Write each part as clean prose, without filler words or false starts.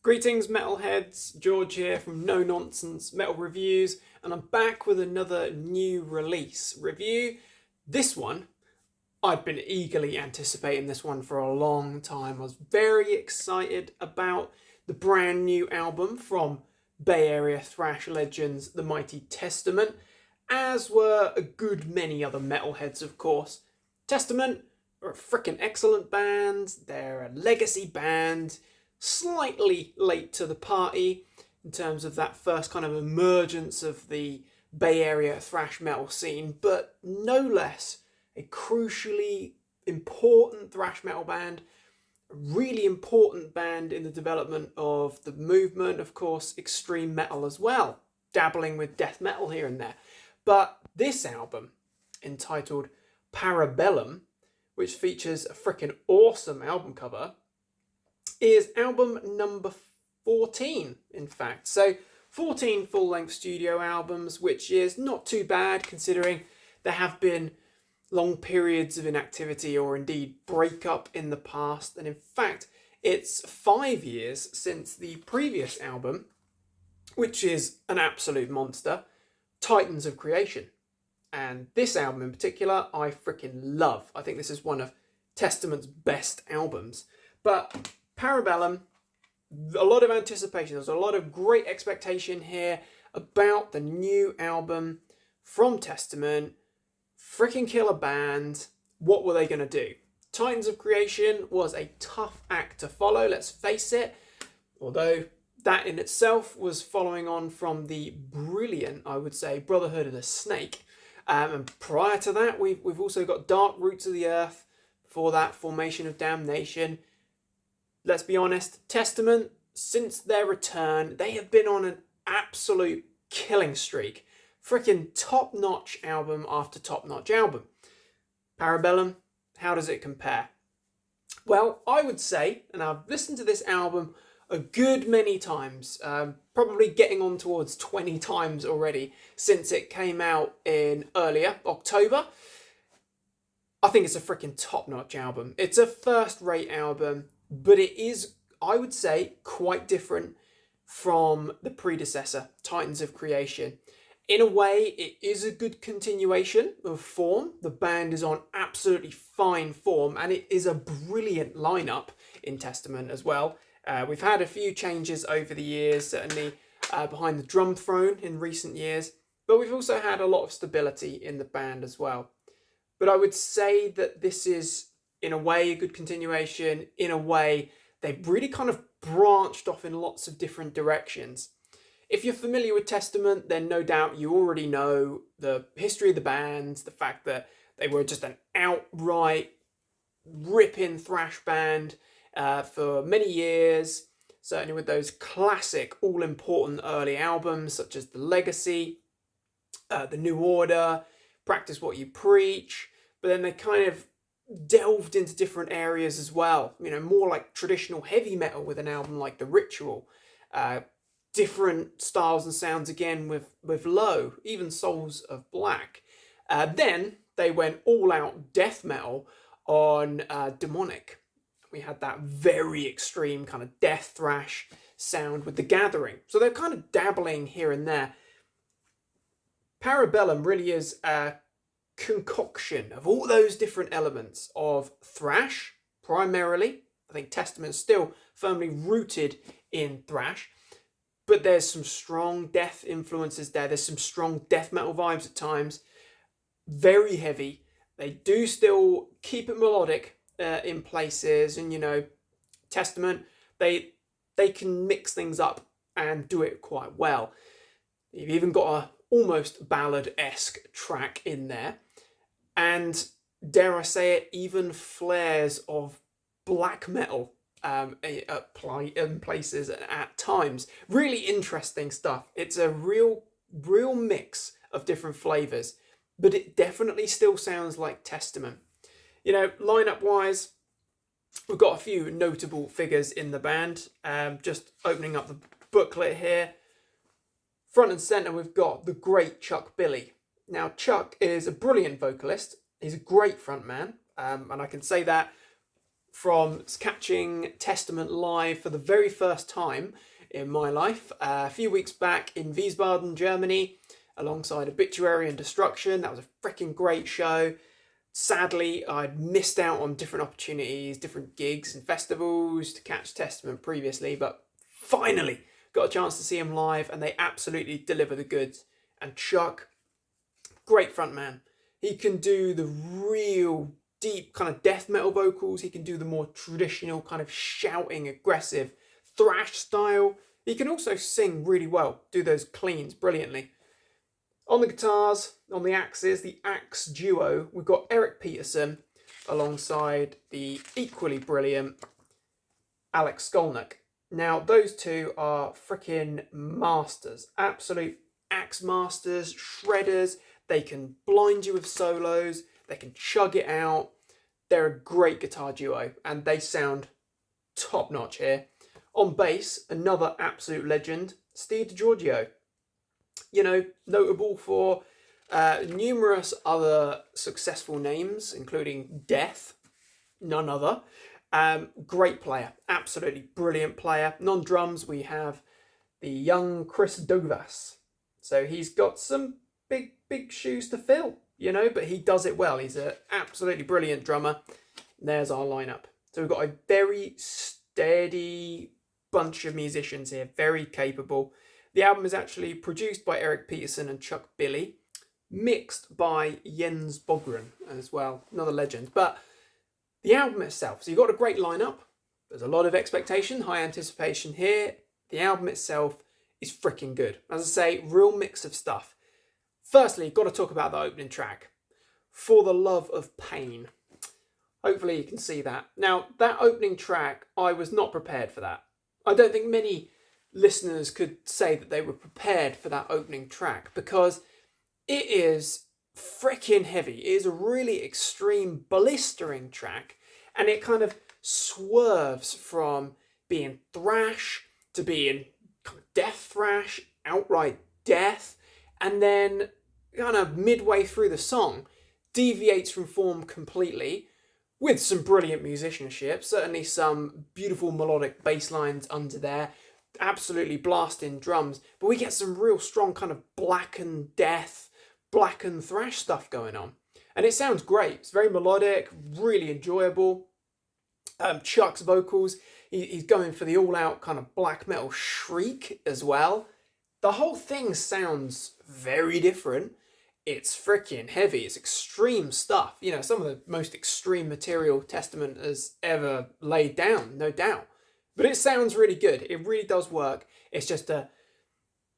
Greetings metalheads, George here from No Nonsense Metal Reviews, and I'm back with another new release review. This one, I'd been eagerly anticipating this one for a long time. I was very excited about the brand new album from Bay Area Thrash legends The Mighty Testament, as were a good many other metalheads of course. Testament are a freaking excellent band, they're a legacy band, slightly late to the party in terms of that first kind of emergence of the Bay Area thrash metal scene, but no less a crucially important thrash metal band, a really important band in the development of the movement, of course, extreme metal as well, dabbling with death metal here and there. But this album, entitled Bellum, which features a freaking awesome album cover, is album number 14, in fact. So 14 full-length studio albums, which is not too bad considering there have been long periods of inactivity or indeed breakup in the past. And in fact, it's 5 years since the previous album, which is an absolute monster, Titans of Creation. And this album in particular, I freaking love. I think this is one of Testament's best albums. But Bellum, a lot of anticipation. There's a lot of great expectation here about the new album from Testament. Freaking killer band. What were they going to do? Titans of Creation was a tough act to follow, let's face it. Although that in itself was following on from the brilliant, I would say, Brotherhood of the Snake. And prior to that, we've also got Dark Roots of the Earth. Before that, Formation of Damnation. Let's be honest, Testament, since their return, they have been on an absolute killing streak. Freaking top-notch album after top-notch album. Bellum, how does it compare? Well, I would say, and I've listened to this album a good many times, probably getting on towards 20 times already since it came out in earlier October. I think it's a freaking top-notch album. It's a first-rate album, but it is, I would say, quite different from the predecessor, Titans of Creation. In a way, it is a good continuation of form. The band is on absolutely fine form, and it is a brilliant lineup in Testament as well. We've had a few changes over the years, certainly behind the drum throne in recent years, but we've also had a lot of stability in the band as well. But I would say that this is, in a way, a good continuation. In a way, they've really kind of branched off in lots of different directions. If you're familiar with Testament, then no doubt you already know the history of the band, the fact that they were just an outright ripping thrash band for many years, certainly with those classic, all-important early albums such as The Legacy, The New Order, Practice What You Preach, but then they kind of delved into different areas as well, you know, more like traditional heavy metal with an album like The Ritual, different styles and sounds again with Low, even Souls of Black. Then they went all out death metal on Demonic. We had that very extreme kind of death thrash sound with The Gathering. So they're kind of dabbling here and there. Bellum really is a concoction of all those different elements of thrash, primarily. I think Testament's still firmly rooted in thrash, but there's some strong death influences there. There's some strong death metal vibes at times. Very heavy. They do still keep it melodic in places, and you know, Testament, they can mix things up and do it quite well. You've even got a almost ballad-esque track in there, and dare I say it, even flares of black metal in places at times. Really interesting stuff. It's a real mix of different flavors, but it definitely still sounds like Testament. You know, lineup-wise, we've got a few notable figures in the band. Just opening up the booklet here. Front and centre, we've got the great Chuck Billy. Now, Chuck is a brilliant vocalist. He's a great frontman, and I can say that from catching Testament live for the very first time in my life a few weeks back in Wiesbaden, Germany, alongside Obituary and Destruction. That was a freaking great show. Sadly, I'd missed out on different opportunities, different gigs and festivals to catch Testament previously, but finally got a chance to see him live, and they absolutely deliver the goods. And Chuck, great frontman. He can do the real deep kind of death metal vocals. He can do the more traditional kind of shouting, aggressive thrash style. He can also sing really well, do those cleans brilliantly. On the guitars, on the axes, the axe duo, we've got Eric Peterson alongside the equally brilliant Alex Skolnick. Now, those two are freaking masters, absolute axe masters, shredders. They can blind you with solos, they can chug it out. They're a great guitar duo, and they sound top notch here. On bass, another absolute legend, Steve DiGiorgio. You know, notable for numerous other successful names, including Death, none other. Great player, absolutely brilliant player. On drums, we have the young Chris Dovas. So he's got some big shoes to fill, you know, but he does it well. He's an absolutely brilliant drummer. There's our lineup. So we've got a very steady bunch of musicians here, very capable. The album is actually produced by Eric Peterson and Chuck Billy, mixed by Jens Bogren as well, another legend. But the album itself, so you've got a great lineup. There's a lot of expectation, high anticipation here. The album itself is freaking good. As I say, real mix of stuff. Firstly, you've got to talk about the opening track, For the Love of Pain. Hopefully you can see that. Now, that opening track, I was not prepared for that. I don't think many listeners could say that they were prepared for that opening track, because it is freaking heavy. It is a really extreme, blistering track, and it kind of swerves from being thrash to being kind of death thrash, outright death, and then kind of midway through the song deviates from form completely, with some brilliant musicianship, certainly some beautiful melodic bass lines under there, absolutely blasting drums, but we get some real strong kind of blackened death, blackened thrash stuff going on. And it sounds great. It's very melodic, really enjoyable. Chuck's vocals, he's going for the all-out kind of black metal shriek as well. The whole thing sounds very different. It's freaking heavy. It's extreme stuff. You know, some of the most extreme material Testament has ever laid down, no doubt. But it sounds really good. It really does work. It's just a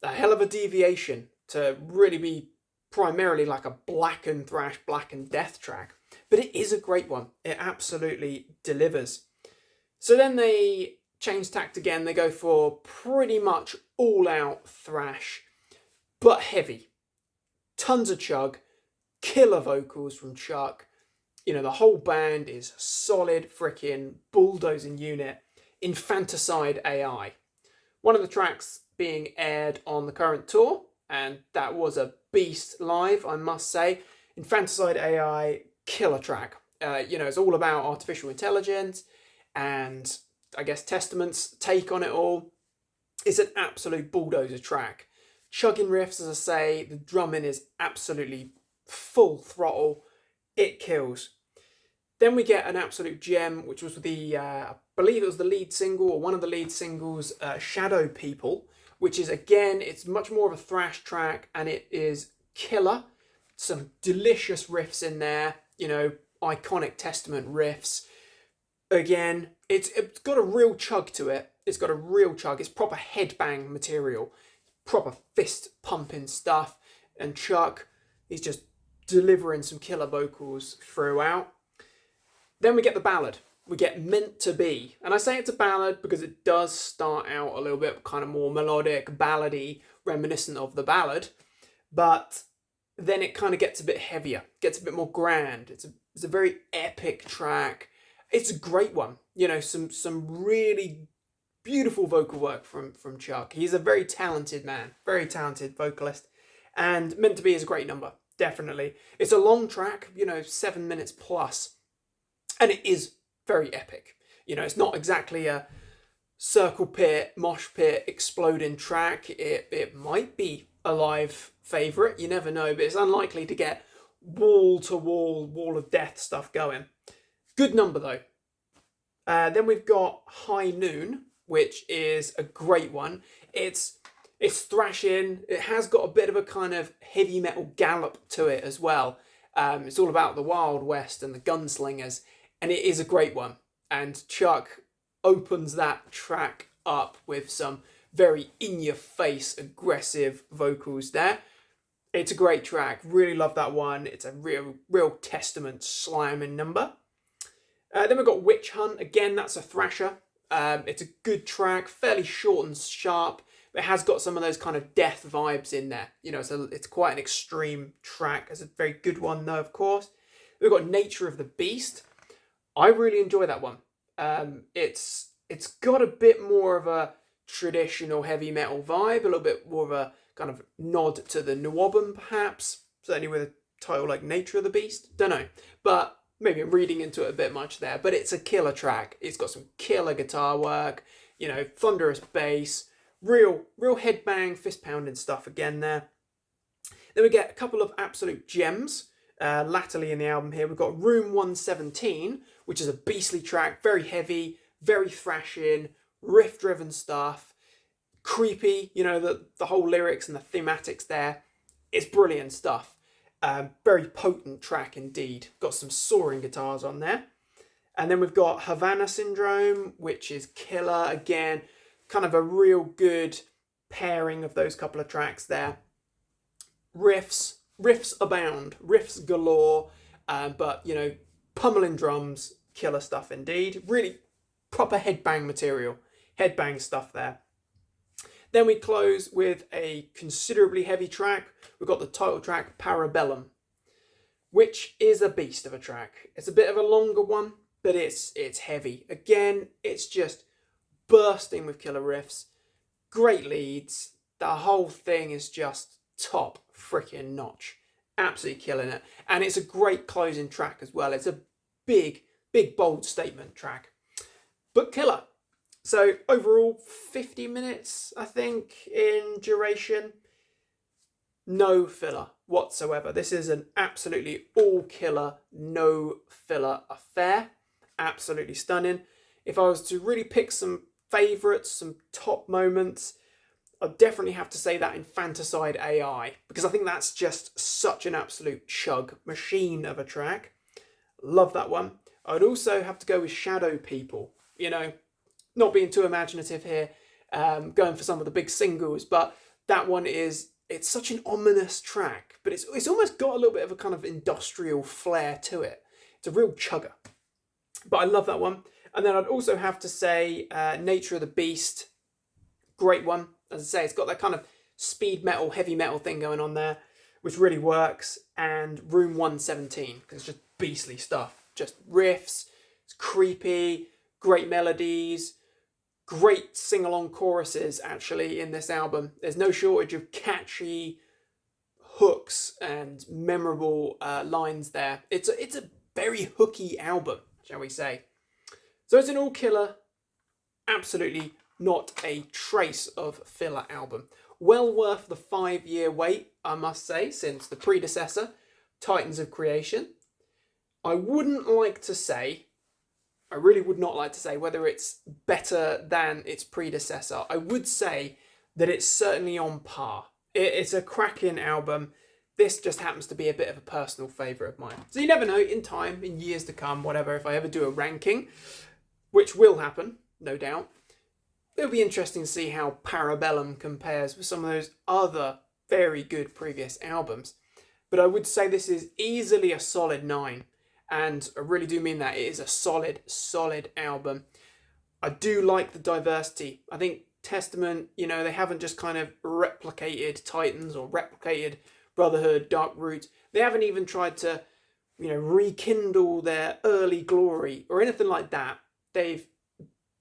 hell of a deviation to really be primarily like a blackened thrash, blackened death track. But it is a great one. It absolutely delivers. So then they change tact again. They go for pretty much all-out thrash, but heavy. Tons of chug, killer vocals from Chuck. You know, the whole band is solid freaking bulldozing unit. Infanticide AI. One of the tracks being aired on the current tour, and that was a beast live, I must say. Infanticide AI, killer track. You know, it's all about artificial intelligence, and I guess Testament's take on it all. It's an absolute bulldozer track. Chugging riffs, as I say, the drumming is absolutely full throttle. It kills. Then we get an absolute gem, which was the, I believe it was the lead single, or one of the lead singles, Shadow People, which is, again, it's much more of a thrash track, and it is killer. Some delicious riffs in there, you know, iconic Testament riffs. Again, it's got a real chug to it. It's got a real chug. It's proper headbang material. Proper fist pumping stuff, and Chuck, he's just delivering some killer vocals throughout. Then we get the ballad. We get Meant to Be, and I say it's a ballad because it does start out a little bit kind of more melodic, ballady, reminiscent of the ballad, but then it kind of gets a bit heavier, gets a bit more grand. It's a very epic track. It's a great one. You know, some really beautiful vocal work from Chuck. He's a very talented man, very talented vocalist. And Meant to Be is a great number, definitely. It's a long track, you know, 7 minutes plus. And it is very epic. You know, it's not exactly a circle pit, mosh pit, exploding track. It might be a live favourite, you never know, but it's unlikely to get wall to wall of death stuff going. Good number though. Then we've got High Noon, which is a great one. It's thrashing. It has got a bit of a kind of heavy metal gallop to it as well. It's all about the Wild West and the gunslingers, and it is a great one. And Chuck opens that track up with some very in-your-face aggressive vocals there. It's a great track. Really love that one. It's a real testament slamming number. Then we've got Witch Hunt. Again, that's a thrasher. It's a good track, fairly short and sharp, but it has got some of those kind of death vibes in there. You know, it's quite an extreme track. It's a very good one, though, of course. We've got Nature of the Beast. I really enjoy that one. It's got a bit more of a traditional heavy metal vibe, a little bit more of a kind of nod to the new album, perhaps. Certainly with a title like Nature of the Beast. Don't know. But maybe I'm reading into it a bit much there. But it's a killer track. It's got some killer guitar work, you know, thunderous bass, real headbang, fist pounding stuff again there. Then we get a couple of absolute gems latterly in the album here. We've got Room 117, which is a beastly track, very heavy, very thrashing, riff-driven stuff, creepy, you know, the whole lyrics and the thematics there. It's brilliant stuff. Very potent track indeed. Got some soaring guitars on there. And then we've got Havana Syndrome, which is killer. Again, kind of a real good pairing of those couple of tracks there. Riffs abound, riffs galore, but, you know, pummeling drums, killer stuff indeed. Really proper headbang material, headbang stuff there. Then we close with a considerably heavy track. We've got the title track, Bellum, which is a beast of a track. It's a bit of a longer one, but it's heavy. Again, it's just bursting with killer riffs, great leads. The whole thing is just top freaking notch. Absolutely killing it. And it's a great closing track as well. It's a big, bold statement track. But killer. So overall, 50 minutes, I think, in duration. No filler whatsoever. This is an absolutely all-killer, no filler affair. Absolutely stunning. If I was to really pick some favourites, some top moments, I'd definitely have to say that Infanticide AI, because I think that's just such an absolute chug machine of a track. Love that one. I'd also have to go with Shadow People. You know, not being too imaginative here, going for some of the big singles, but that one it's such an ominous track, but it's almost got a little bit of a kind of industrial flair to it. It's a real chugger. But I love that one. And then I'd also have to say Nature of the Beast, great one. As I say, it's got that kind of speed metal, heavy metal thing going on there, which really works. And Room 117, because it's just beastly stuff. Just riffs, it's creepy, great melodies, great sing-along choruses, actually, in this album. There's no shortage of catchy hooks and memorable lines there. It's a very hooky album, shall we say. So it's an all-killer, absolutely not a trace of filler album. Well worth the 5-year wait, I must say, since the predecessor, Titans of Creation. I wouldn't like to say, I really would not like to say whether it's better than its predecessor. I would say that it's certainly on par. It's a cracking album. This just happens to be a bit of a personal favourite of mine. So you never know, in time, in years to come, whatever, if I ever do a ranking, which will happen, no doubt, it'll be interesting to see how Bellum compares with some of those other very good previous albums. But I would say this is easily a solid 9. And I really do mean that. It is a solid album. I do like the diversity. I think Testament, you know, they haven't just kind of replicated Titans or replicated Brotherhood, Dark Roots. They haven't even tried to, you know, rekindle their early glory or anything like that. They've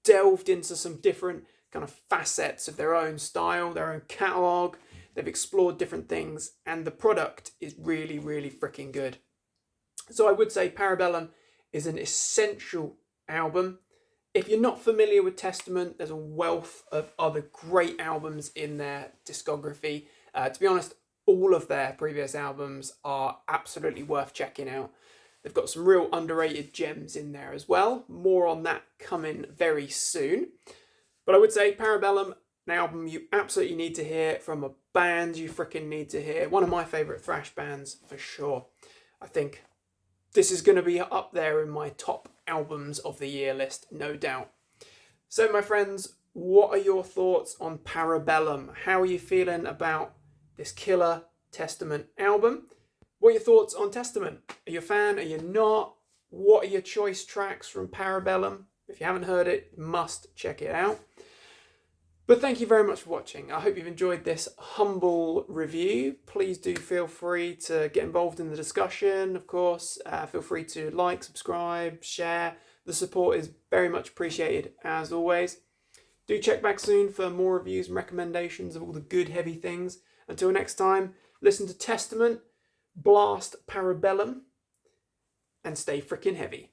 delved into some different kind of facets of their own style, their own catalogue. They've explored different things, and the product is really freaking good. So I would say Bellum is an essential album. If you're not familiar with Testament, there's a wealth of other great albums in their discography. To be honest, all of their previous albums are absolutely worth checking out. They've got some real underrated gems in there as well. More on that coming very soon. But I would say Parabellum, an album you absolutely need to hear from a band you freaking need to hear. One of my favourite thrash bands for sure. I think this is going to be up there in my top albums of the year list, no doubt. So my friends, what are your thoughts on Parabellum? How are you feeling about this killer Testament album? What are your thoughts on Testament? Are you a fan? Are you not? What are your choice tracks from Parabellum? If you haven't heard it, you must check it out. But thank you very much for watching. I hope you've enjoyed this humble review. Please do feel free to get involved in the discussion, of course. Feel free to like, subscribe, share. The support is very much appreciated, as always. Do check back soon for more reviews and recommendations of all the good, heavy things. Until next time, listen to Testament, blast Parabellum, and stay freaking heavy.